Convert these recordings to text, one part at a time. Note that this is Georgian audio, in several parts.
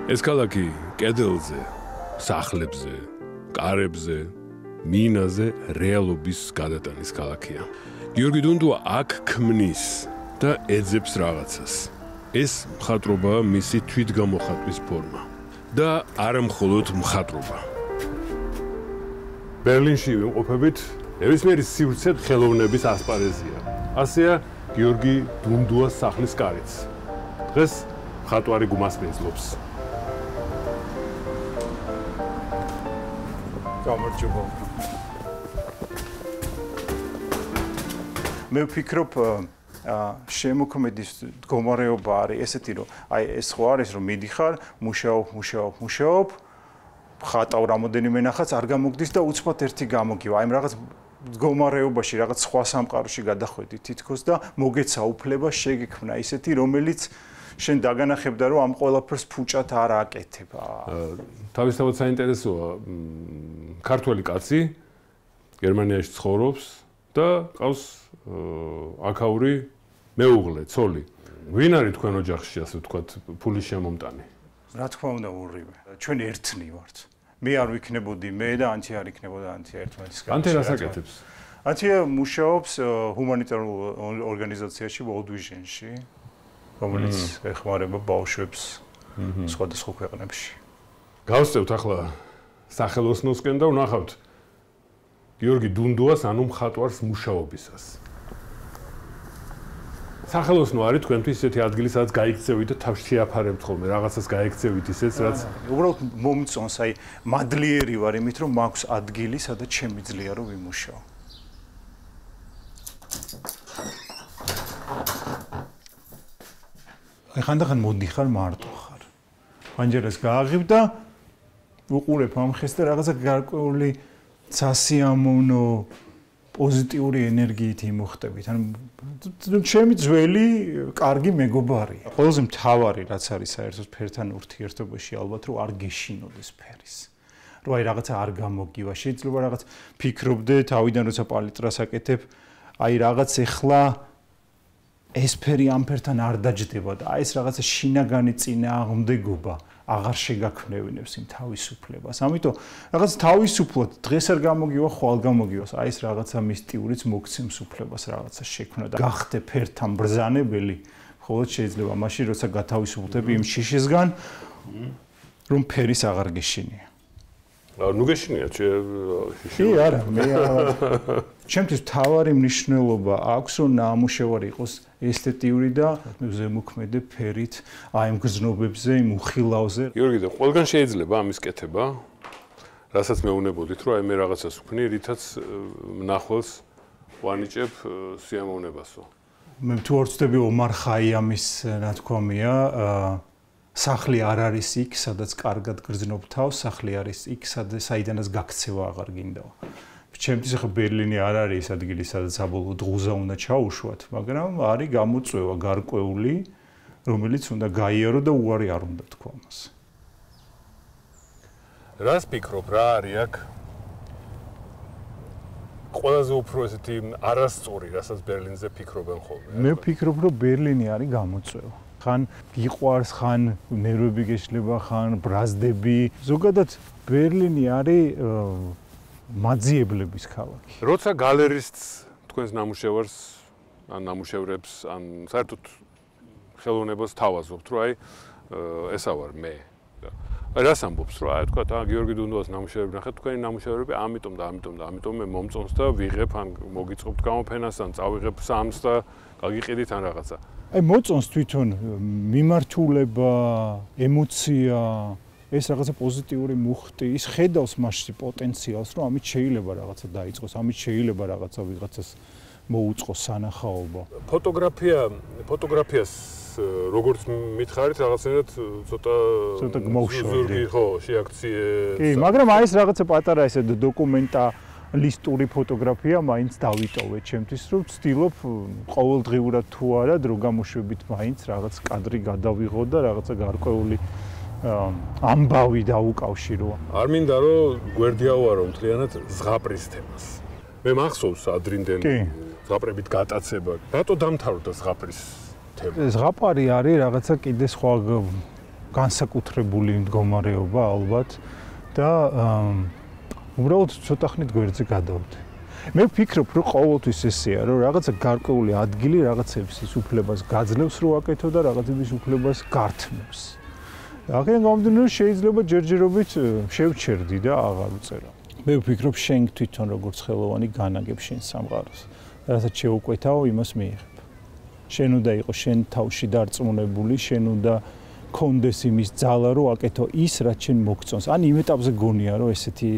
ეს ქალაქი კედელზე, სახლებზე, კარებზე, მინაზე რეალობის გადატანის ქალაქია. გიორგი დუნდუა აქ ქმნის და ეძებს რაღაცას. ეს მხატვრობაა მისი თვითგამოხატვის ფორმა და არა მხოლოდ მხატვრობა. ბერლინში ვიმყოფებით ნებისმიერი სივრცე ხელოვნების ასპარეზია. ასეა გიორგი დუნდუას სახლის კარიც. დღეს მხატვარი გუმასპინძლობს. გამარჯობა. მე ვფიქრობ შემოქმედის მდგომარეობა არის ესეთი, რომ აი ეს ხო არის, რომ მიდიხარ, მუშაობ, ხატავ რამოდენიმე ნახატს, არ გამოგდის და უცბად ერთი გამოგივა. აი რაღაც მდგომარეობაში, რაღაც სხვა სამყაროში გადახვედი თითქოს და მოგეცა უფლება შეგექმნა ისეთი, რომელიც შენ დაგანახებდა, რომ ამ ყველაფერს ფუჭად არ აკეთებ. თავისთავად საინტერესოა ქართველი კაცი გერმანიაში ცხოვრობს და ყავს აქაური მეუღლე, ცოლი. ვინ არის თქვენ ოჯახში, ასე ვთქვათ, ფულის შემომტანი? რა თქმა უნდა, ორივე. ჩვენ ერთნი ვართ. მე არ ვიქნებოდი მე და ანთი არ იქნებოდა ანთი ერთმანეთის გარშემო. ანთი რას აკეთებს? ანთი მუშაობს ჰუმანიტარულ ორგანიზაციაში World Vision-ში, რომელიც ეხმარება ბავშვებს სხვადასხვა ქვეყნებში. გავსწევთ ახლა სახელოსნოსკენ და ვნახავთ გიორგი დუნდუას, ანუ მხატვარს მუშაობისას. სახელოსნო არის თქვენთვის ისეთი ადგილი, სადაც გაიქცევით და თავს შეაფარებთ ხოლმე, რაღაცას გაიქცევით ისეც, რაც უბრალოდ მომწონს, აი მადლიერი ვარ იმით, რომ მაქვს ადგილი, სადაც შემიძლია რომ ვიმუშაო. აი ხანდახან მოდიხარ მარტო ხარ. პანჯერას გააღებ და უყურებ ამ ხეს და რაღაცა გარკვეული სასიამოვნო პოზიტიური ენერგიით იმოხტებით. ანუ ჩემი ძველი კარგი მეგობარია. ყველაზე მთავარი რაც არის საერთოდ ფერთან ურთიერთობაში ალბათ რომ არ გეშინოდეს ფერის. რომ აი რაღაცა არ გამოგივა. შეიძლება რაღაც ფიქრობდე თავიდან როცა პალიტრას აკეთებ, აი რაღაც ეხლა ეს ფერი ამ ფერთან არ დაჯდება და აი ეს რაღაცა შინაგანი წინააღმდეგობა აღარ შეგაქმნევინებს იმ თავისუფლებას. ამიტომ რაღაც თავისუფლად დღეს არ გამოგივა, ხვალ გამოგივას. აი ეს რაღაცა მისტიურიც მოგცემს უფლებას რაღაცა შექმნა და გახდე ფერთან ბრძანებელი, მხოლოდ შეიძლება მაშინ როცა გათავისუფლდები იმ შიშისგან, რომ ფერის აღარ გეშინია. ნუ გეშინია შიში? არა, მე ჩემთვის თავარი მნიშვნელობა აქვს, რომ ნამუშევარი იყოს ესთეტიური და ზემოქმედე ფერით, აი იმ გრძნობებზე, იმ უხილავზე. გიორგი და ყველგან შეიძლება ამის კეთება, რასაც მეუბნებოდით, რომ აი მე რაღაცას ვქნი, რითაც მნახველს ვანიჭებ სიამოვნებასო. მე თუ არ ვწდები ომარ ხაიამის ნათქვამია, სახლი არ არის იქ, სადაც კარგად გრძნობ თავს, სახლი არის იქ, საიდანაც გაქცევა აღარ გინდაო. ჩემთვის ახლა ბერლინი არ არის ის ადგილი, სადაც საბოლოოდ ღუზა უნდა ჩაუშვათ, მაგრამ არის გამოწვევა გარკვეული, რომელიც უნდა გაიარო და უარი არ უნდა თქვა მას. რას ფიქრობ, რა არის აქ? ყველაზე უფრო ესეთი არასწორი, რასაც ბერლინზე ფიქრობენ ხოლმე. მე ვფიქრობ, რომ ბერლინი არის გამოწვევა. ხან გიყვარს, ხან ნერვები გეშლება, ხან ბრაზდები. ზოგადად ბერლინი არის მაძიებლების ქალაქი. როცა გალერისტს თქვენს ნამუშევარს, ან ნამუშევრებს, ან საერთოდ ხელოვნებას თავაზობთ, რომ აი ესა ვარ მე. აი რას ამბობს, რომ აი თქვა, გიორგი დუნდუას ნამუშევრები ნახეთ, თქვენი ნამუშევრები ამიტომ და ამიტომ მე მომწონს და ვიღებ ან მოგიწყობთ გამოფენას, ან წავიღებ სამს და გაგიყიდით ან რაღაცა. აი მოწონს თვითონ მიმართულება, ემოცია, ეს რაღაცა პოზიტიური მუხტი, ის ხედავს მასში პოტენციალს, რომ ამით შეიძლება რაღაცა დაიწყოს, ამით შეიძლება რაღაცა ვიღაცას მოუწყოს სანახაობა. ფოტოგრაფიას როგორც მითხარით, რაღაცნაირად ცოტა გმოუშავდი. ხო, შეაქციე. კი, მაგრამ აი ეს რაღაცა პატარა ესე დოკუმენტალისტური ფოტოგრაფია მაინც დავიტოვე ჩემთვის, რომ ვცდილობ ყოველდღიურად თუ არა დრო გამოშვებით მაინც რაღაც კადრი გადავიღო და რაღაცა გარკვეული ამბავი დაუკავშირო. არ მინდა რომ გვერდიავარო მთლიანად ზღაპრის თემას. მე მახსოვს ადრინდელი ზღაპრებით გატაცება. რატო დამთავრდა ზღაპრის თემა? ზღაპარი არის რაღაცა კიდე სხვა განსაკუთრებული მდგომარეობა ალბათ და უბრალოდ ცოტა ხნით გვერდზე გადავდე. მე ვფიქრობ, რომ ყოველთვის ესეა, რომ რაღაცა გარკვეული ადგილი რაღაცების უფლებას გაძლევს, რომ აკეთო და რაღაცების უფლებას გართმევს. აქედან გამომდინარე, შეიძლება ჯერჯერობით შევჩერდი და აღარ უწერა. მე ვფიქრობ, შენ თვითონ როგორც ხელოვანი განაგებ შენ სამყაროს. რასაც შეუკვეთავ, იმას მიიღებ. შენ უნდა იყოს შენ თავში დარწმუნებული, შენ უნდა კონდეს იმის ძალა, რომ აკეთო ის, რაც შენ მოგწონს. ან იმ ეტაპზე გონია, რომ ესეთი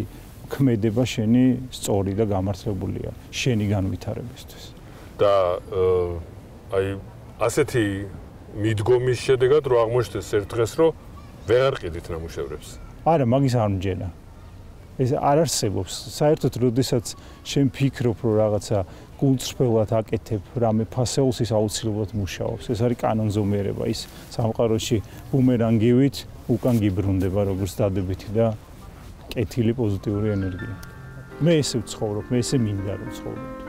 ქმედება შენი სწორი და გამართლებულია შენი განვითარებისთვის. და აი ასეთი მიდგომის შედეგად რო აღმოჩნდეს ერთ დღეს, რომ ვეღარ ყიდით ნამუშევრებს. არა, მაგის არ მჯენა. ეს არ არსებობს. საერთოდ, როდესაც შენ ფიქრობ, რომ რაღაცა გულწრფელად აკეთებ რამე ფასეულს, ის აუცილებლად მუშაობს. ეს არის კანონზომიერება. ის სამყაროში ბუმერანგივით უკან გიბრუნდება, როგორც დადებითი და კეთილი პოზიტიური ენერგია. მე ესე ვცხოვრობ, მე ესე მინდა რომ ვცხოვრობ.